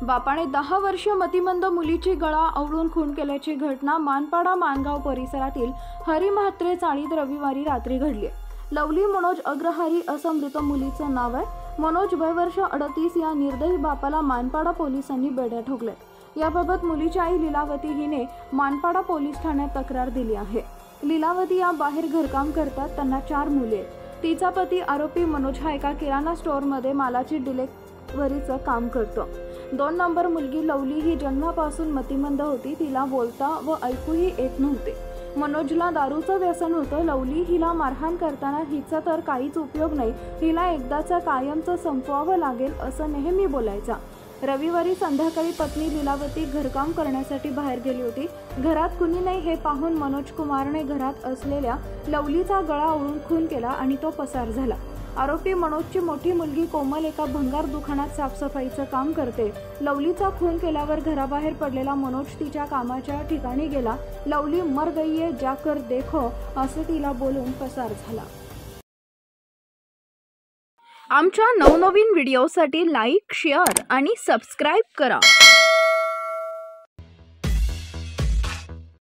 बापाने 10 वर्ष मतिमंद मुलीची गळा आवळून खून केल्याची घटना मानपाडा मानगाव परिसरातील हरी म्हात्रे चाळीत रविवारी रात्री घडली। लवली मनोज अग्रहारी असं मृत मुलीचं नाव आहे। मनोज वय वर्ष 38 या निर्दयी बापाला मानपाडा पोलिसांनी बेड्या ठोकले। याबाबत मुलीची आई लीलावती हिने मानपाडा पोलीस ठाण्यात तक्रार दिली आहे। लीलावती या बाहेर घरकाम करतात। त्यांना 4 मुले आहेत। तिचा पती आरोपी मनोज हा एका किराणा स्टोअरमध्ये मालाची डिलिव्हरीचं काम करतो। 2 नंबर मुलगी लवली ही जन्मापासून मतिमंद होती। तिला बोलता व ऐकूही येत नव्हते। मनोजला दारूचं व्यसन होतं। लवली हिला मारहाण करताना हिचा तर काहीच उपयोग नाही, हिला एकदाचा कायमचं संपवावं लागेल असं नेहमी बोलायचा। रविवारी संध्याकाळी पत्नी लीलावती घरकाम करण्यासाठी बाहेर गेली होती। घरात कुणी नाही हे पाहून मनोज कुमारने घरात असलेल्या लवलीचा गळा आवळून खून केला आणि तो पसार झाला। आरोपी मनोजची मोठी मुलगी कोमल एका भंगार दुकानात साफसफाईचं काम करते। लवलीचा खून केल्यावर घराबाहेर पडलेला मनोज तिच्या कामाच्या ठिकाणी गेला। लवली मर गई है जाकर देखो असं तिला बोलून पसार झाला। आमच्या नवनवीन व्हिडिओसाठी लाईक, शेअर आणि सबस्क्राइब करा।